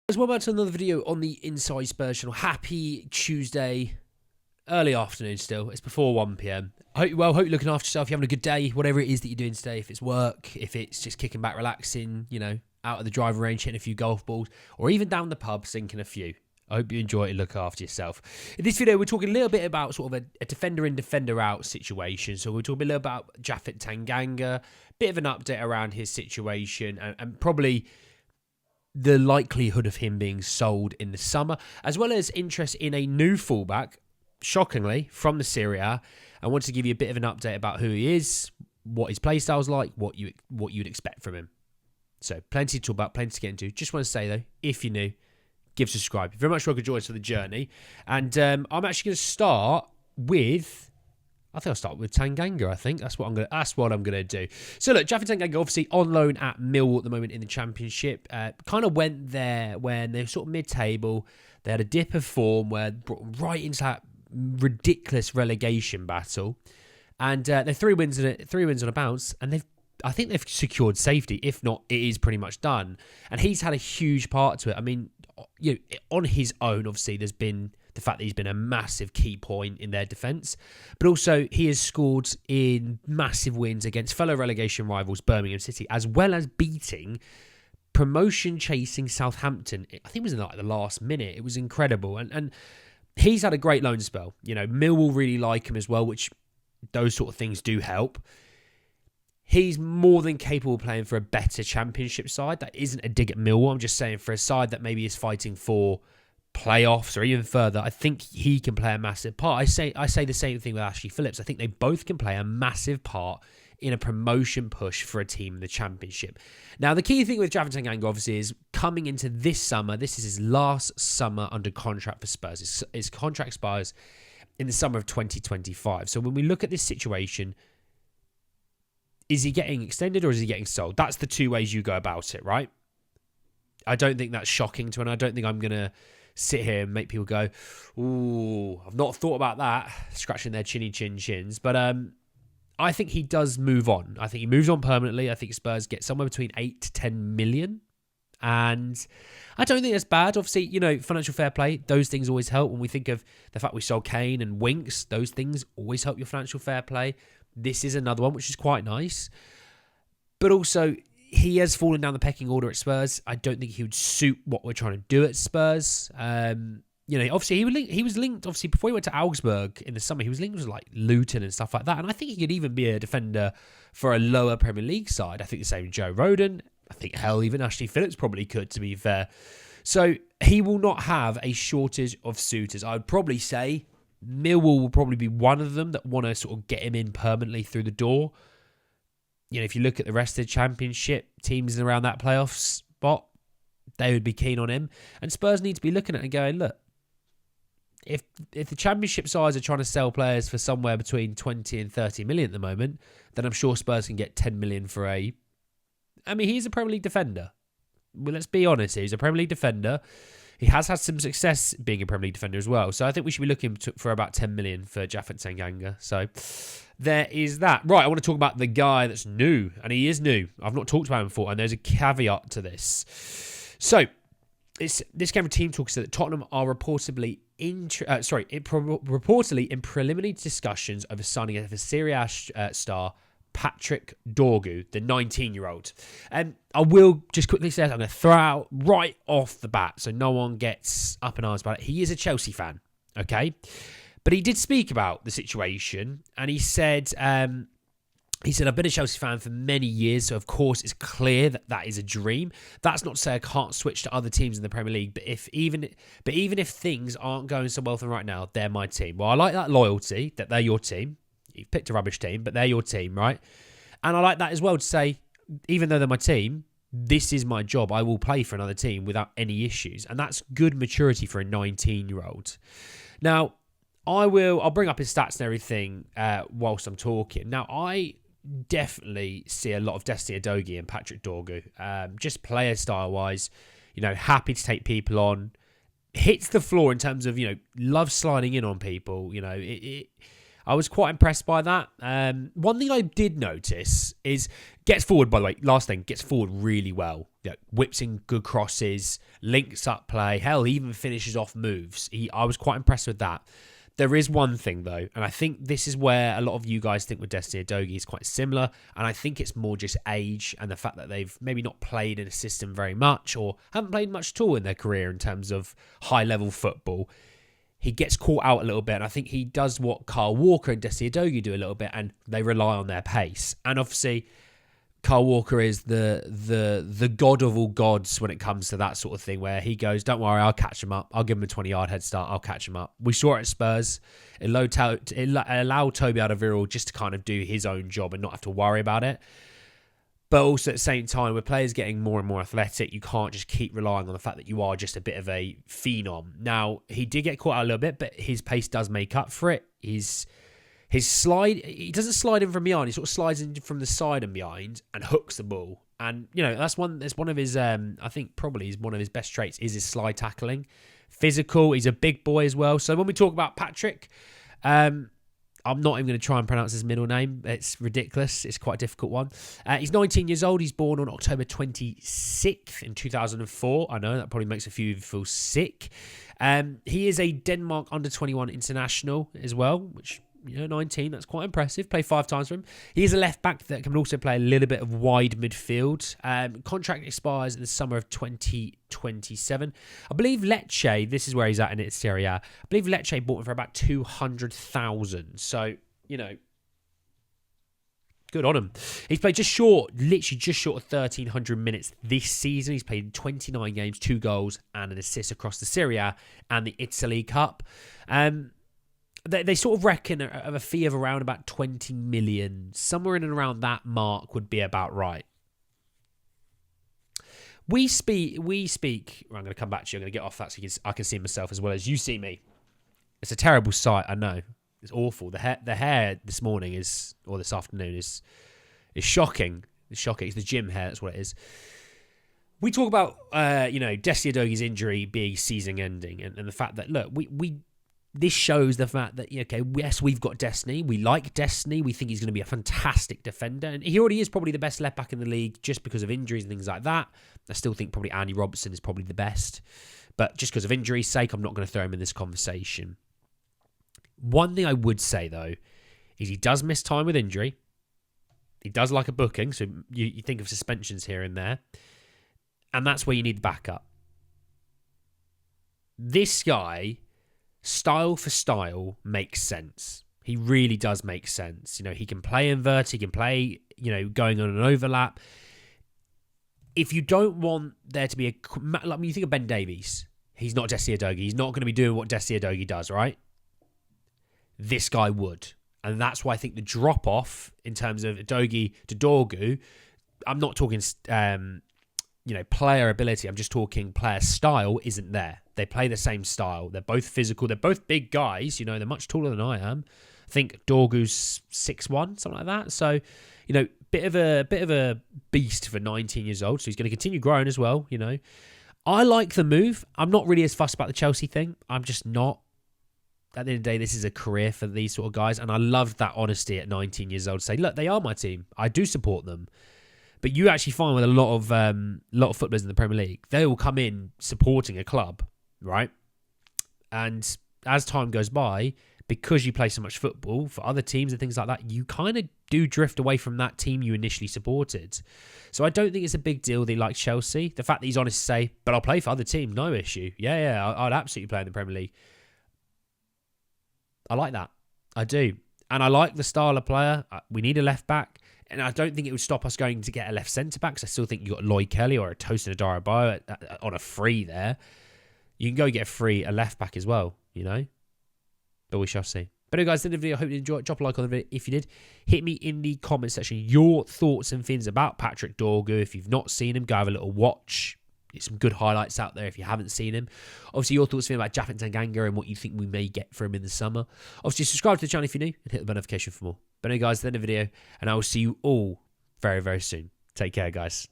Welcome back to another video on the Inside Spurs channel. Happy Tuesday, early afternoon still. It's before 1 p.m. Hope you're looking after yourself. You're having a good day, whatever it is that you're doing today. If it's work, if it's just kicking back, relaxing, out of the driving range, hitting a few golf balls, or even down the pub, sinking a few. I hope you enjoy it and look after yourself. In this video, we're talking a little bit about sort of a defender in, defender out situation. So we're talking a little about Japhet Tanganga, bit of an update around his situation, and probably the likelihood of him being sold in the summer, as well as interest in a new fullback, shockingly, from the Serie A. I want to give you a bit of an update about who he is, what his play style's like, what you'd expect from him. So plenty to talk about, plenty to get into. Just want to say though, if you're new, give subscribe. You're very much welcome to join us for the journey. And I'm actually going to start with, I'll start with Tanganga. I think that's what I'm gonna do. So look, Japhet Tanganga obviously on loan at Mill at the moment in the Championship. Kind of went there when they're sort of mid-table. They had a dip of form where brought right into that ridiculous relegation battle, and they're three wins on a bounce, and I think they've secured safety. If not, it is pretty much done. And he's had a huge part to it. I mean, on his own, obviously, there's been the fact that he's been a massive key point in their defence, but also he has scored in massive wins against fellow relegation rivals Birmingham City, as well as beating promotion-chasing Southampton. I think it was in the last minute. It was incredible, and he's had a great loan spell. Millwall really like him as well, which those sort of things do help. He's more than capable of playing for a better Championship side. That isn't a dig at Millwall. I'm just saying for a side that maybe is fighting for playoffs or even further, I think he can play a massive part. I say the same thing with Ashley Phillips. I think they both can play a massive part in a promotion push for a team in the Championship. Now, the key thing with Japhet Tanganga obviously is coming into this summer. This is his last summer under contract for Spurs. His contract expires in the summer of 2025. So when we look at this situation, is he getting extended or is he getting sold? That's the two ways you go about it, right? I don't think that's shocking to him. I don't think I'm going to sit here and make people go, ooh, I've not thought about that, scratching their chins. But I think he does move on. I think he moves on permanently. I think Spurs get somewhere between 8 to 10 million. And I don't think that's bad. Obviously, financial fair play, those things always help. When we think of the fact we sold Kane and Winks, those things always help your financial fair play. This is another one, which is quite nice. But also, he has fallen down the pecking order at Spurs. I don't think he would suit what we're trying to do at Spurs. Obviously he was linked. Obviously, before he went to Augsburg in the summer, he was linked with like Luton and stuff like that. And I think he could even be a defender for a lower Premier League side. I think the same with Joe Rodon. I think even Ashley Phillips probably could, to be fair. So he will not have a shortage of suitors. I would probably say Millwall will probably be one of them that want to sort of get him in permanently through the door. If you look at the rest of the Championship teams around that playoff spot, they would be keen on him. And Spurs need to be looking at it and going, look, if the Championship sides are trying to sell players for somewhere between 20 and 30 million at the moment, then I'm sure Spurs can get 10 million for he's a Premier League defender. Well, let's be honest, he's a Premier League defender. He has had some success being a Premier League defender as well. So I think we should be looking for about 10 million for Japhet Tanganga. So there is that. Right, I want to talk about the guy that's new. And he is new. I've not talked about him before. And there's a caveat to this. So this game of Team Talk said that Tottenham are reportedly in preliminary discussions over signing of a Serie A star, Patrick Dorgu, the 19-year-old. And I will just quickly say, I'm going to throw out right off the bat so no one gets up in arms about it. He is a Chelsea fan, okay? But he did speak about the situation, and he said, I've been a Chelsea fan for many years, so of course it's clear that is a dream. That's not to say I can't switch to other teams in the Premier League, but even if things aren't going so well for them right now, they're my team. Well, I like that loyalty, that they're your team. You've picked a rubbish team, but they're your team, right? And I like that as well to say, even though they're my team, this is my job. I will play for another team without any issues. And that's good maturity for a 19-year-old. Now, I'll bring up his stats and everything whilst I'm talking. Now, I definitely see a lot of Destiny Udogie and Patrick Dorgu. Just player style-wise, happy to take people on. Hits the floor in terms of, love sliding in on people. I was quite impressed by that. One thing I did notice is gets forward, by the way, last thing, gets forward really well. whips in good crosses, links up play, hell, he even finishes off moves. I was quite impressed with that. There is one thing, though, and I think this is where a lot of you guys think with Destiny Udogie is quite similar, and I think it's more just age and the fact that they've maybe not played in a system very much or haven't played much at all in their career in terms of high-level football. He gets caught out a little bit, and I think he does what Kyle Walker and Destiny Udogie do a little bit, and they rely on their pace. And obviously, Kyle Walker is the god of all gods when it comes to that sort of thing, where he goes, don't worry, I'll catch him up. I'll give him a 20-yard head start. I'll catch him up. We saw it at Spurs. It allowed Toby Alderweireld just to kind of do his own job and not have to worry about it. But also at the same time, with players getting more and more athletic, you can't just keep relying on the fact that you are just a bit of a phenom. Now, he did get caught out a little bit, but his pace does make up for it. His slide, he doesn't slide in from behind. He sort of slides in from the side and behind and hooks the ball. And, that's one of his, I think probably is one of his best traits is his slide tackling. Physical, he's a big boy as well. So when we talk about Patrick, I'm not even going to try and pronounce his middle name. It's ridiculous. It's quite a difficult one. He's 19 years old. He's born on October 26th in 2004. I know that probably makes a few of you feel sick. He is a Denmark under-21 international as well, which... 19, that's quite impressive. Played 5 times for him. He is a left back that can also play a little bit of wide midfield. Contract expires in the summer of 2027. I believe Lecce, this is where he's at in its Serie A. I believe Lecce bought him for about 200,000. So, good on him. He's played literally just short of 1,300 minutes this season. He's played 29 games, 2 goals and an assist across the Serie A and the Italy Cup. They sort of reckon a fee of around about 20 million. Somewhere in and around that mark would be about right. We speak. I'm going to come back to you. I'm going to get off that so I can see myself as well as you see me. It's a terrible sight. I know. It's awful. The hair this morning or this afternoon is shocking. It's shocking. It's the gym hair. That's what it is. We talk about, Destiny Udogie's injury being season ending and the fact that, look, this shows the fact that, yes, we've got Destiny. We like Destiny. We think he's going to be a fantastic defender. And he already is probably the best left back in the league just because of injuries and things like that. I still think probably Andy Robertson is probably the best. But just because of injury's sake, I'm not going to throw him in this conversation. One thing I would say, though, is he does miss time with injury. He does like a booking. So you think of suspensions here and there. And that's where you need the backup. This guy... style for style makes sense. He really does make sense. He can play invert. He can play, going on an overlap. If you don't want there to be you think of Ben Davies. He's not Destiny Udogie. He's not going to be doing what Destiny Udogie does, right? This guy would. And that's why I think the drop-off in terms of Udogie to Dorgu, I'm not talking, player ability. I'm just talking player style isn't there. They play the same style. They're both physical. They're both big guys. They're much taller than I am. I think Dorgu's 6'1", something like that. So, bit of a beast for 19 years old. So he's going to continue growing as well. I like the move. I'm not really as fussed about the Chelsea thing. I'm just not. At the end of the day, this is a career for these sort of guys, and I love that honesty at 19 years old to say, look, they are my team. I do support them. But you actually find with a lot of footballers in the Premier League, they will come in supporting a club. Right? And as time goes by, because you play so much football for other teams and things like that, you kind of do drift away from that team you initially supported. So I don't think it's a big deal that he likes Chelsea. The fact that he's honest to say, but I'll play for other teams, no issue. Yeah, I'd absolutely play in the Premier League. I like that. I do. And I like the style of player. We need a left back. And I don't think it would stop us going to get a left centre-back, because I still think you've got Lloyd Kelly or a Tosin Adarabioyo on a free there. You can go get a left back as well, But we shall see. But anyway, guys, in the video, I hope you enjoyed. Drop a like on the video if you did. Hit me in the comment section your thoughts and feelings about Patrick Dorgu. If you've not seen him, go have a little watch. There's some good highlights out there if you haven't seen him. Obviously, your thoughts and feelings about Japhet Tanganga and what you think we may get for him in the summer. Obviously, subscribe to the channel if you're new and hit the bell notification for more. But anyway, guys, at the end of the video, and I will see you all very, very soon. Take care, guys.